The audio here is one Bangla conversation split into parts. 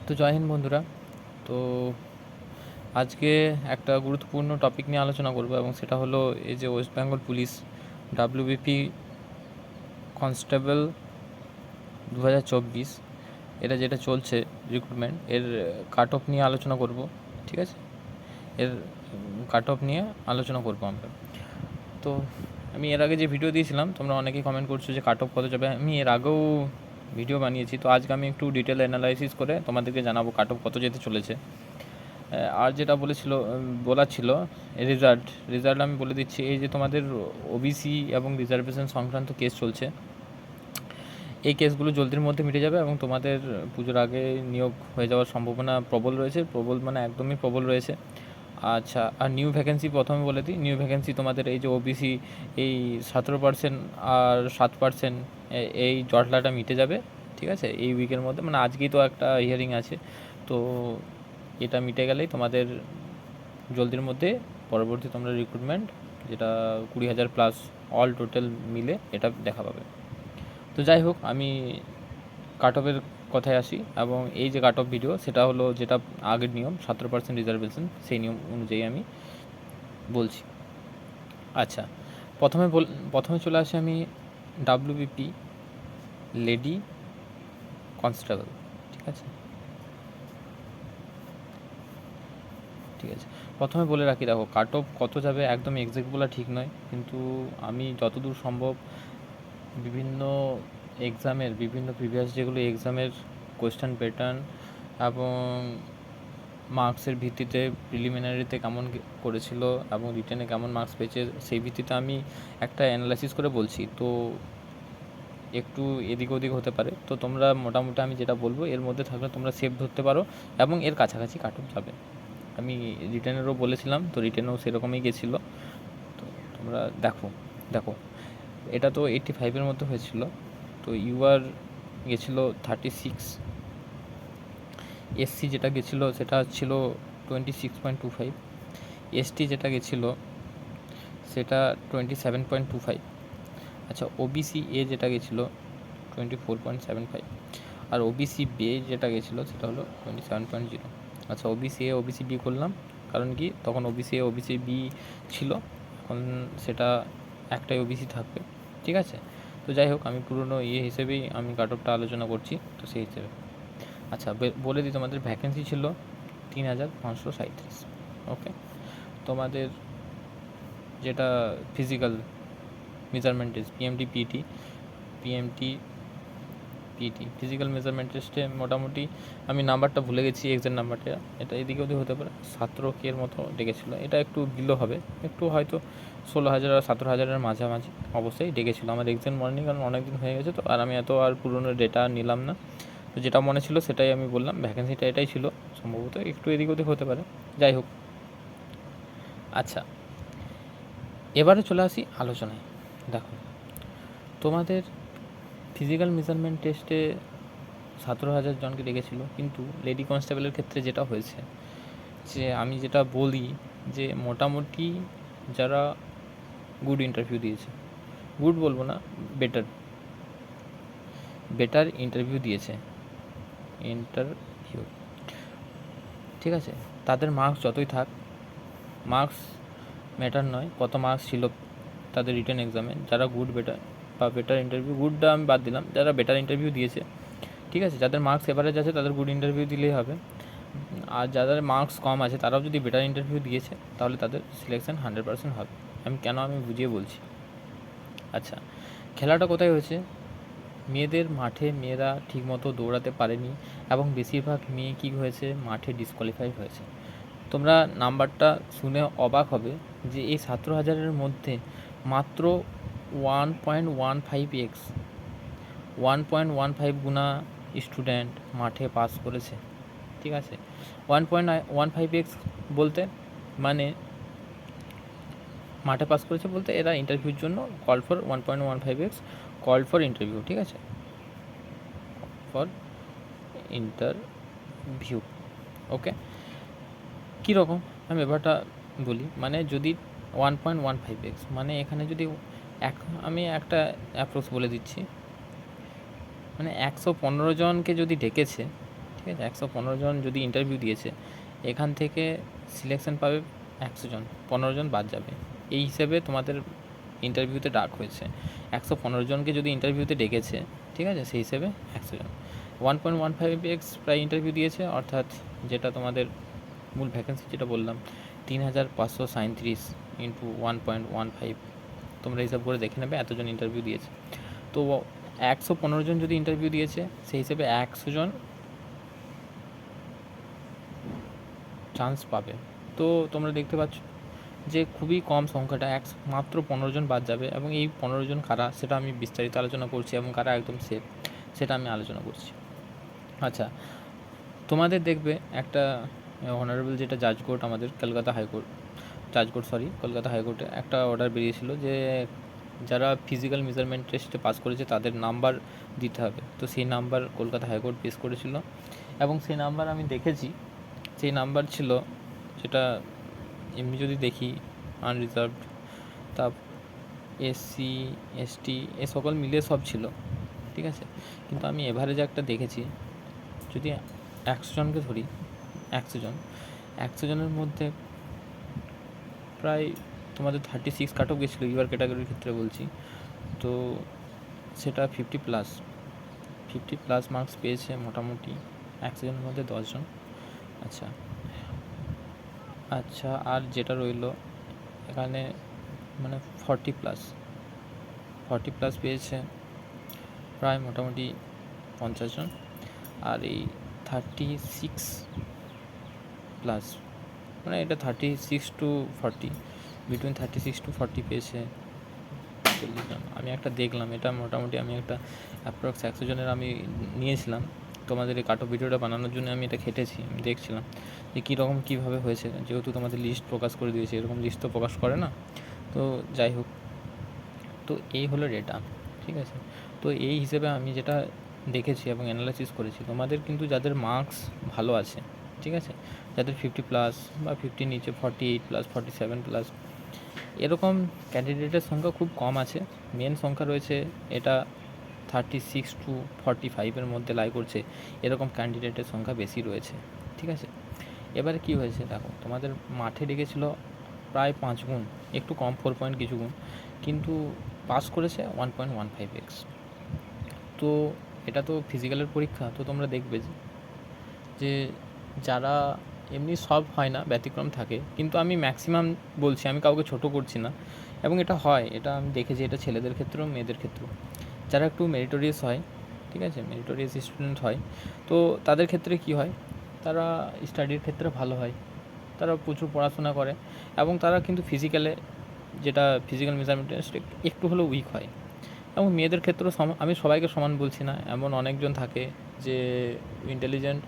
তো জয় হিন্দ বন্ধুরা। তো আজকে একটা গুরুত্বপূর্ণ টপিক নিয়ে আলোচনা করব, এবং সেটা হলো এই যে West Bengal police WBP constable 2024 এটা যেটা চলছে রিক্রুটমেন্ট, এর কাট অফ নিয়ে আলোচনা করব। ঠিক আছে, এর কাট অফ নিয়ে আলোচনা করব আমরা। তো আমি এর আগে যে ভিডিও দিয়েছিলাম, তোমরা অনেকেই কমেন্ট করছো যে কাট অফ কত যাবে। আমি এর আগেও ভিডিও বানিয়েছি, তো আজকে আমি একটু ডিটেল অ্যানালাইসিস করে তোমাদেরকে জানাবো কাট অফ কত যেতে চলেছে। আর যেটা বলার ছিল রেজাল্ট আমি বলে দিচ্ছি। এই যে তোমাদের ওবিসি এবং রিজার্ভেশন সংক্রান্ত কেস চলছে, এই কেসগুলো জলদির মধ্যে মিটে যাবে এবং তোমাদের পুজোর আগে নিয়োগ হয়ে যাওয়ার সম্ভাবনা প্রবল রয়েছে। প্রবল মানে একদমই প্রবল রয়েছে। আচ্ছা, আর নিউ ভ্যাকেন্সি প্রথমে বলে দিই। নিউ ভ্যাকেন্সি তোমাদের এই যে ওবিসি এই 17% আর 7% এই জটলাটা মিটে যাবে। ঠিক আছে, এই উইকের মধ্যে, মানে আজকেই তো একটা হিয়ারিং আছে, তো এটা মিটে গেলেই তোমাদের জলদির মধ্যে পরবর্তী তোমরা রিক্রুটমেন্ট, যেটা 20,000 প্লাস অল টোটাল মিলে এটা দেখা পাবে। তো যাই হোক, আমি কাট অফের কথায় আসি, এবং এই যে কাট অফ ভিডিও সেটা হলো যেটা আগের নিয়ম 17% রিজার্ভেশন, সেই নিয়ম অনুযায়ী আমি বলছি। আচ্ছা, প্রথমে চলে আসি আমি ডাব্লিউবিপি লেডি কনস্টেবল। ঠিক আছে, প্রথমে বলে রাখি, দেখো কাট অফ কত যাবে একদম এক্সাক্ট বলা ঠিক নয়, কিন্তু আমি যতদূর সম্ভব বিভিন্ন বিভিন্ন প্রিভিয়াস যেগুলো এক্সামের কোয়েশ্চেন প্যাটার্ন এবং মার্কসের ভিত্তিতে প্রিলিমিনারিতে কেমন করেছিল এবং রিটেনে কেমন মার্কস পেয়েছে, সেই ভিত্তিতে আমি একটা অ্যানালাইসিস করে বলছি। তো একটু এদিক ওদিক হতে পারে, তো তোমরা মোটামুটি আমি যেটা বলবো এর মধ্যে থাকলে তোমরা সেভ ধরতে পারো এবং এর কাছাকাছি কাট অফ যাবে। আমি রিটেনেরও বলেছিলাম, তো রিটেনেও সেরকমই গেছিলো। তো তোমরা দেখো এটা তো 85-এর মধ্যে হয়েছিল, তো ইউআর গেছিলো 36, এসসি যেটা গেছিলো সেটা ছিল 26.25, এসটি যেটা গেছিলো সেটা 27.25। আচ্ছা, ওবিসি এ যেটা গেছিলো 24.75, আর ওবিসি বি যেটা গেছিলো সেটা হলো 27.0। আচ্ছা, ওবিসি এ ওবিসি বি করলাম, কারণ কি তখন ওবিসি এ ওবিসি বি ছিল, এখন সেটা একটাই ওবিসি থাকবে। ঠিক আছে, তো যাই হোক, আমি পুরনো হিসেবেই আমি কাট অফটা আলোচনা করছি, তো সেই হিসেবে। আচ্ছা, বলে দিই, তোমাদের ভ্যাকেন্সি ছিল 3,537। ওকে, তোমাদের যেটা physical measurement test PMT physical measurement টেস্টে মোটামুটি আমি নাম্বারটা ভুলে গেছি, এক্সাক্ট নাম্বারটা, এটা এদিকে ওদিক হতে পারে, 17K মতো ডেকেছিলো। এটা একটু বিলো হবে, একটু হয়তো 16,000 আর 17,000-এর মাঝামাঝি অবশ্যই ডেকেছিলো। আমার এক্সাক্ট মনে নেই, কারণ অনেক দিন হয়ে গেছে, তো আর আমি আর পুরনো ডেটা নিলাম না। তো যেটা মনে ছিল সেটাই আমি বললাম, ভ্যাকেন্সিটা এটাই ছিল, সম্ভবত একটু এদিক ওদিক হতে পারে। যাই হোক, আচ্ছা, এবারে চলে আসি আলোচনায়। দেখো, তোমাদের ফিজিক্যাল মেজারমেন্ট টেস্টে 17,000 জনকে ডেকেছিলো, কিন্তু লেডি কনস্টেবলের ক্ষেত্রে যেটা হয়েছে, যে আমি যেটা বলি যে মোটামুটি যারা গুড ইন্টারভিউ দিয়েছে, গুড বলবো না, বেটার ইন্টারভিউ দিয়েছে, ঠিক আছে, তাদের মার্কস যতই থাক, মার্কস ম্যাটার নয়, কত মার্কস ছিল তাদের রিটেন এক্সামে। যারা বেটার ইন্টারভিউ, গুডটা আমি বাদ দিলাম, যারা বেটার ইন্টারভিউ দিয়েছে, ঠিক আছে, যাদের মার্কস এভারেজ আছে তাদের গুড ইন্টারভিউ দিলেই হবে, আর যাদের মার্কস কম আছে তারাও যদি বেটার ইন্টারভিউ দিয়েছে তাহলে তাদের সিলেকশন 100% হবে। আমি বুঝিয়ে বলছি। আচ্ছা, খেলাটা কোথায় হয়েছে? মেয়েদের মাঠে মেয়েরা ঠিকমতো দৌড়াতে পারেনি, এবং বেশিরভাগ মেয়ে কী হয়েছে, মাঠে ডিসকোয়ালিফাই হয়েছে। তোমরা নাম্বারটা শুনে অবাক হবে যে এই 17,000-এর মধ্যে মাত্র 1.15x 1.15 গুণা স্টুডেন্ট মাঠে পাস করেছে। ঠিক আছে, 1.15x বলতে মানে মাঠে পাস করেছে বলতে এরা ইন্টারভিউর জন্য call for 1.15x call for interview. ঠিক আছে, ফর ইন্টারভিউ। ওকে, কীরকম আমি ব্যাপারটা বলি, মানে যদি 1.15x মানে এখানে যদি আমি একটা অ্যাপ্রক্স বলে দিচ্ছি, মানে 115 জনকে যদি ডেকেছে, ঠিক আছে, 115 জন যদি ইন্টারভিউ দিয়েছে, এখান থেকে সিলেকশন পাবে 100 জন, 15 জন বাদ যাবে। এই হিসেবে তোমাদের ইন্টারভিউতে ডাক হয়েছে। 115 জনকে যদি ইন্টারভিউতে ডেকেছে, ঠিক আছে, সেই হিসেবে 100 জন 1.15x প্রায় ইন্টারভিউ দিয়েছে, অর্থাৎ যেটা তোমাদের মূল ভ্যাকেন্সি যেটা বললাম 3537 ইন্টু 1.15, তোমরা হিসাব করে দেখে নেবে এতজন ইন্টারভিউ দিয়েছে। তো 115 জন যদি ইন্টারভিউ দিয়েছে, সেই হিসেবে 100 জন চান্স পাবে। তো তোমরা দেখতে পাচ্ছ যে খুবই কম সংখ্যাটা, মাত্র 15 জন বাদ যাবে, এবং এই 15 জন কারা সেটা আমি বিস্তারিত আলোচনা করছি, এবং কারা একদম সেফ সেটা আমি আলোচনা করছি। আচ্ছা, তোমাদের দেখবে একটা অনারেবল যেটা জাজ কোর্ট, আমাদের কলকাতা হাইকোর্টে একটা অর্ডার বেরিয়েছিল যে যারা ফিজিক্যাল মেজারমেন্ট টেস্টে পাস করেছে তাদের নাম্বার দিতে হবে। তো সেই নাম্বার কলকাতা হাইকোর্ট পেশ করেছিল, এবং সেই নাম্বার আমি দেখেছি, সেই নাম্বার ছিল যেটা এমনি যদি দেখি আনরিজার্ভড, তা এসসি এসটি এ সকল মিলিয়ে সব ছিল, ঠিক আছে। কিন্তু আমি এভারেজ একটা দেখেছি, যদি 100 জনকে ধরি, 100 জনের মধ্যে প্রায় তোমাদের 36 কাট অফ গেছিলো ইউআর ক্যাটাগরির ক্ষেত্রে বলছি। তো সেটা 50+ মার্কস পেয়েছে মোটামুটি 100 জনের মধ্যে 10 জন। আচ্ছা, আর যেটা রইল এখানে মানে 40+ পেয়েছে প্রায় মোটামুটি 50 জন। আর এই 36+, মানে এটা 36 to 40, বিটুইন 36 to 40 পেয়েছে 40 জন। আমি একটা দেখলাম, এটা মোটামুটি আমি একটা অ্যাপ্রক্স 100 জনের আমি নিয়েছিলাম তোমাদের এই কাটো ভিডিওটা বানানোর জন্য। আমি এটা খেটেছি, আমি দেখছিলাম যে কীরকম কীভাবে হয়েছে, যেহেতু তোমাদের লিস্ট প্রকাশ করে দিয়েছে, এরকম লিস্ট তো প্রকাশ করে না। তো যাই হোক, তো এই হলো ডেটা, ঠিক আছে। তো এই হিসেবে আমি যেটা দেখেছি এবং অ্যানালাইসিস করেছি, তোমাদের কিন্তু যাদের মার্কস ভালো আছে, ঠিক আছে, যাদের 50+ বা 50 নিচে 48+, 47+, এরকম ক্যান্ডিডেটের সংখ্যা খুব কম আছে। মেন সংখ্যা রয়েছে এটা 36 to 45 মধ্যে লাই করছে, এরকম ক্যান্ডিডেটের সংখ্যা বেশি রয়েছে, ঠিক আছে। এবারে কী হয়েছে দেখো, তোমাদের মাঠে ডেকেছিল প্রায় 5 গুণ, একটু কম 4 পয়েন্ট কিছু গুণ, কিন্তু পাস করেছে 1.15x। তো এটা তো ফিজিক্যালের পরীক্ষা, তো তোমরা দেখবে যে যারা এমনি সব হয় না, ব্যতিক্রম থাকে, কিন্তু আমি ম্যাক্সিমাম বলছি, আমি কাউকে ছোট করছি না, এবং এটা হয়, এটা আমি দেখেছি, এটা ছেলেদের ক্ষেত্রেও মেয়েদের ক্ষেত্রেও। যারা একটু মেরিটোরিয়াস হয়, ঠিক আছে, মেরিটোরিয়াস স্টুডেন্ট হয়, তো তাদের ক্ষেত্রে কী হয়, তারা স্টাডির ক্ষেত্রে ভালো হয়, তারা প্রচুর পড়াশোনা করে, এবং তারা কিন্তু ফিজিক্যাল মেজারমেন্ট টেস্ট একটু হলেও উইক হয়। এবং মেয়েদের ক্ষেত্রেও আমি সবাইকে সমান বলছি না, এমন অনেকজন থাকে যে ইন্টেলিজেন্ট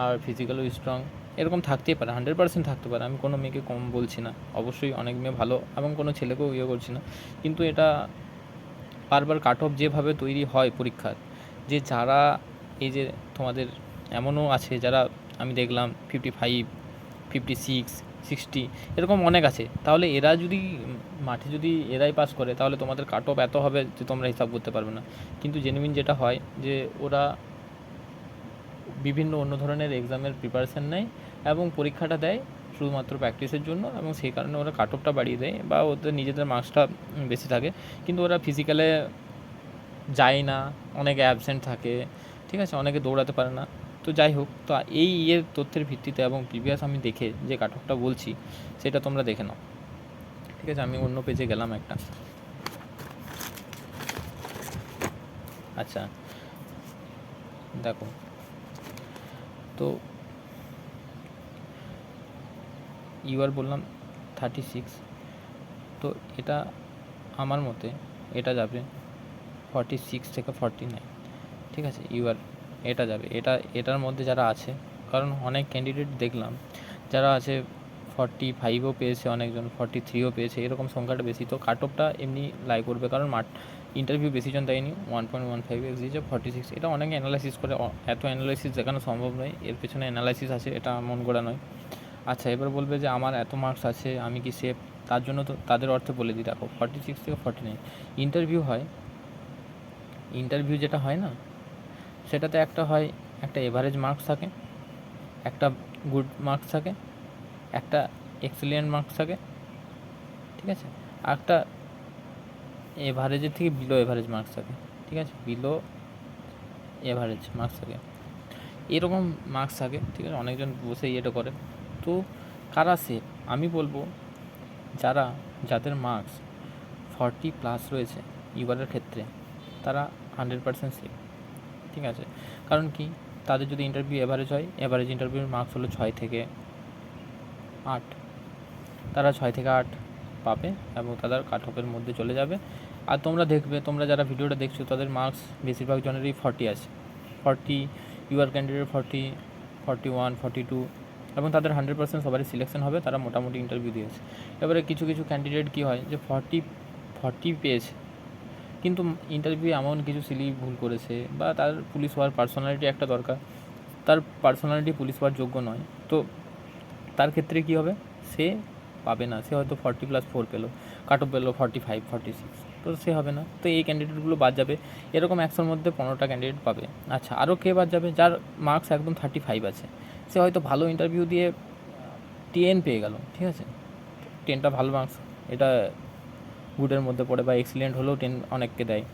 আর ফিজিক্যালও স্ট্রং, এরকম থাকতেই পারে, 100% থাকতে পারে, আমি কোনো মেয়েকে কম বলছি না, অবশ্যই অনেক মেয়ে ভালো, এবং কোনো ছেলেকেও করছি না। কিন্তু এটা বারবার কাট অফ যেভাবে তৈরি হয় পরীক্ষার, যে যারা এই যে তোমাদের এমনও আছে যারা আমি দেখলাম 55, 56, 60 এরকম অনেক আছে, তাহলে এরা যদি মাঠে যদি এরাই পাস করে, তাহলে তোমাদের কাট অফ এত হবে যে তোমরা হিসাব করতে পারবে না। কিন্তু জেনুইন যেটা হয় যে ওরা বিভিন্ন অন্য ধরনের এক্সামের প্রিপারেশান নেয় এবং পরীক্ষাটা দেয় শুধুমাত্র প্র্যাকটিসের জন্য, এবং সেই কারণে ওরা কাট অফটা বাড়িয়ে দেয় বা ওদের নিজেদের মার্কসটা বেশি থাকে, কিন্তু ওরা ফিজিক্যালে যায় না, অনেকে অ্যাবসেন্ট থাকে, ঠিক আছে, অনেকে দৌড়াতে পারে না। তো যাই হোক, তো এই তথ্যের ভিত্তিতে এবং প্রিভিয়াস আমি দেখে যে কাট অফটা বলছি সেটা তোমরা দেখে নাও, ঠিক আছে। আমি অন্য পেজে গেলাম একটা। আচ্ছা দেখো, তো ইউআর বললাম 36, তো এটা আমার মতে এটা যাবে 46 থেকে 49, ঠিক আছে। ইউআর এটা যাবে, এটার মধ্যে যারা আছে, কারণ অনেক ক্যান্ডিডেট দেখলাম যারা আছে 45ও পেয়েছে, অনেকজন 43ও পেয়েছে, এরকম সংখ্যাটা বেশি। তো কাট অফটা এমনি লাই করবে, কারণ ইন্টারভিউ বেশিজন দেয়নি, 1.15x দিয়েছে 46। এটা অনেকে অ্যানালাইসিস করে, এত অ্যানালাইসিস দেখানো সম্ভব নয়, এর পেছনে অ্যানালাইসিস আছে, এটা মন গড়া নয়। আচ্ছা, এবার বলবে যে আমার এত মার্কস আছে, আমি কি সেফ? তার জন্য তো তাদের অর্থে বলে দিই, দেখো 46 থেকে 49 ইন্টারভিউ হয়, ইন্টারভিউ যেটা হয় না, সেটাতে একটা হয় একটা এভারেজ মার্কস থাকে, একটা গুড মার্কস থাকে, একটা এক্সিলেন্ট মার্কস থাকে, ঠিক আছে, আর একটা এভারেজের থেকে বিলো এভারেজ মার্কস থাকে, ঠিক আছে, বিলো এভারেজ মার্কস থাকে, এরকম মার্কস থাকে, ঠিক আছে। অনেকজন বসে এটা করে। তো কারা সেফ? আমি বলবো যাদের মার্কস 40+ রয়েছে ইউআরের ক্ষেত্রে, তারা 100% সেফ, ঠিক আছে। কারণ কি, তাদের যদি ইন্টারভিউ এভারেজ হয়, এভারেজ ইন্টারভিউর মার্কস হলো 6 থেকে 8, তারা 6 থেকে 8 পাবে এবং তাদের কাট অফের মধ্যে চলে যাবে। আর তোমরা দেখবে, তোমরা যারা ভিডিওটা দেখছো তাদের মার্কস বেশিরভাগ জনেরই 40 আছে, 40, ইউআর ক্যান্ডিডেট 40, 41, 42, এবং তাদের 100% সবারই সিলেকশন হবে, তারা মোটামুটি ইন্টারভিউ দিয়েছে। এবারে কিছু ক্যান্ডিডেট কী হয় যে 40 পেয়েছে, কিন্তু ইন্টারভিউ এমন কিছু সিলি ভুল করেছে, বা তার পুলিশ হওয়ার পার্সোনালিটি একটা দরকার, তার পার্সোনালিটি পুলিশ হওয়ার যোগ্য নয়, তো তার ক্ষেত্রে কী হবে, সে পাবে না। সে হয়তো 40+4 পেলো, কাট অফ পেলো 45, 46, তো সে হবে না। তো এই ক্যান্ডিডেটগুলো বাদ যাবে। এরকম 100-র মধ্যে 15টা ক্যান্ডিডেট পাবে। আচ্ছা, আরও কে বাদ যাবে? যার মার্কস একদম 35 আছে, সে হয়তো ভালো ইন্টারভিউ দিয়ে 10 পেয়ে গেল, ঠিক আছে, 10টা ভালো মার্কস, এটা গুডের মধ্যে পড়ে, বা এক্সিলেন্ট হলেও 10 অনেককে দেয়,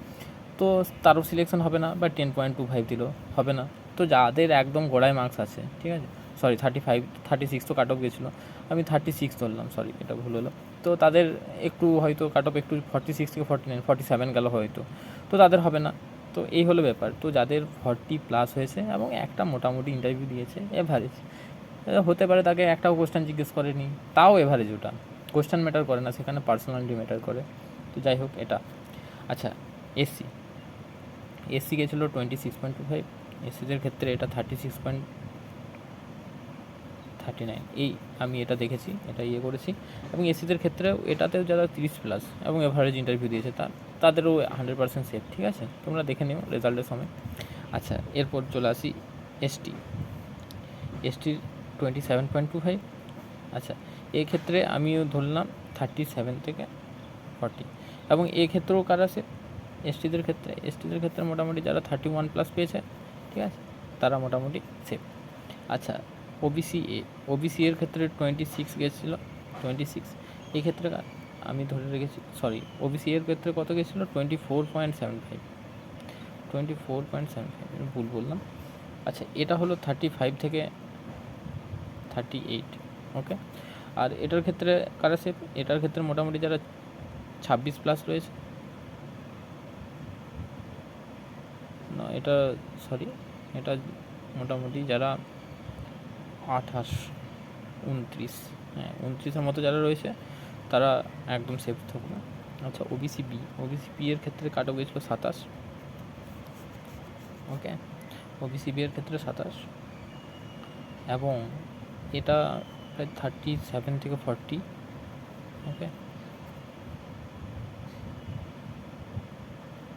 তো তারও সিলেকশন হবে না, বা 10.25 দিল, হবে না। তো যাদের একদম গোড়ায় মার্কস আছে, ঠিক আছে, সরি 35, 36 তো কাট অফ গেছিলো, আমি 36 ধরলাম, সরি এটা ভুল হলো, তো তাদের একটু হয়তো কাট অফ একটু 46 থেকে 49, 47 গেল হয়তো, তো তাদের হবে না। তো এই হলো ব্যাপার। তো যাদের 40+ হয়েছে এবং একটা মোটামুটি ইন্টারভিউ দিয়েছে এভারেজ, হতে পারে তাকে একটাও কোশ্চেন জিজ্ঞেস করেনি, তাও এভারেজ, ওটা কোশ্চেন ম্যাটার করে না, সেখানে পার্সোনালিটি ম্যাটার করে। তো যাই হোক এটা। আচ্ছা, এসসি গেছিলো 26.25, এসসিদের ক্ষেত্রে এটা 36.39, এই আমি এটা দেখেছি, এটা করেছি। এবং এসসিদের ক্ষেত্রেও এটাতেও যারা 30+ এবং এভারেজ ইন্টারভিউ দিয়েছে তাদেরও 100% সেফ, ঠিক আছে, তোমরা দেখে নিও রেজাল্টের সময়। আচ্ছা, এরপর চলে আসি এসটির 27.25। আচ্ছা, এই ক্ষেত্রে আমিও ধরলাম 37 থেকে 40, এবং এই ক্ষেত্রেও কারা সেফ? এসটিদের ক্ষেত্রে মোটামুটি যারা 31+ পেয়েছে, ঠিক আছে, তারা মোটামুটি সেফ। আচ্ছা, ওবিসি এর ক্ষেত্রে 26 গেছিলো, 26, এই ক্ষেত্রে আমি ধরে রেখেছি, সরি, ওবিসি এর ক্ষেত্রে কত গেছিলো, 24.75, ভুল বললাম। আচ্ছা, এটা হলো 35 থেকে 38, ওকে। আর এটার ক্ষেত্রে কারা সেফ? এটার ক্ষেত্রে মোটামুটি যারা 26+ রয়েছে, না এটা সরি, এটা মোটামুটি যারা 28, 29, হ্যাঁ 29-এর মতো যারা রয়েছে তারা একদম সেফ থাকবে। আচ্ছা, ওবিসি এর ক্ষেত্রে কাট অফ গেছিলো 27, ওকে, ওবিসি এর ক্ষেত্রে 27, এবং এটা প্রায় 37 থেকে 40, ওকে।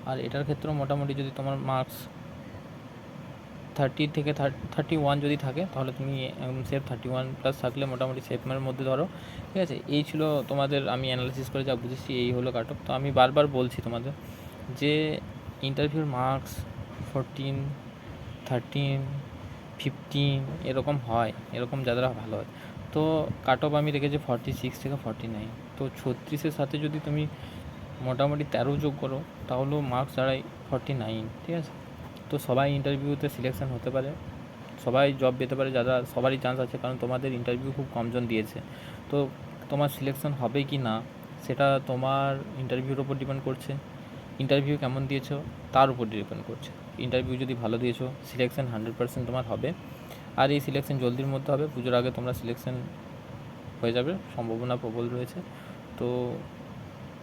আর এটার ক্ষেত্রেও মোটামুটি যদি তোমার মার্কস 30 থেকে 31 যদি থাকে, তাহলে তুমি একদম সেফ, 31+ থাকলে মোটামুটি সেফের মধ্যে ধরো, ঠিক আছে। এই ছিল তোমাদের, আমি অ্যানালাইসিস করে যা বুঝেছি এই হলো কাট অফ। তো আমি বারবার বলছি তোমাদের যে ইন্টারভিউর মার্কস 14, 13, 15 এরকম হয়, এরকম যারা ভালো হয়। তো কাট অফ আমি রেখেছি 46 থেকে 49, তো 36-এর সাথে যদি তুমি মোটামুটি 13 যোগ করো, তাহলেও মার্কস দাঁড়ায় 49, ঠিক আছে। তো সবাই ইন্টারভিউতে সিলেকশন হতে পারে, সবাই জব পেতে পারে, সবারই চান্স আছে, কারণ তোমাদের ইন্টারভিউ খুব কমজন দিয়েছে। তো তোমার সিলেকশন হবে কি না সেটা তোমার ইন্টারভিউর ওপর ডিপেন্ড করছে, ইন্টারভিউ কেমন দিয়েছো তার উপর ডিপেন্ড করছে। ইন্টারভিউ যদি ভালো দিয়েছো, সিলেকশন 100% তোমার হবে, আর এই সিলেকশন জলদির মধ্যে হবে, পুজোর আগে তোমরা সিলেকশন হয়ে যাবে, সম্ভাবনা প্রবল রয়েছে। তো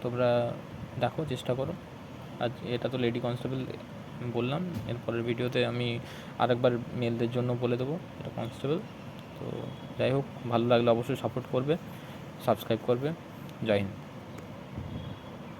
তোমরা দেখো, চেষ্টা করো। আজ এটা তো লেডি কনস্টেবল বললাম, এরপরের ভিডিওতে আমি আরেকবার মেলদের জন্য বলে দেবো এটা কনস্টেবল। তো যাই হোক, ভালো লাগলে অবশ্যই সাপোর্ট করবে, সাবস্ক্রাইব করবে। জয় হিন্দ।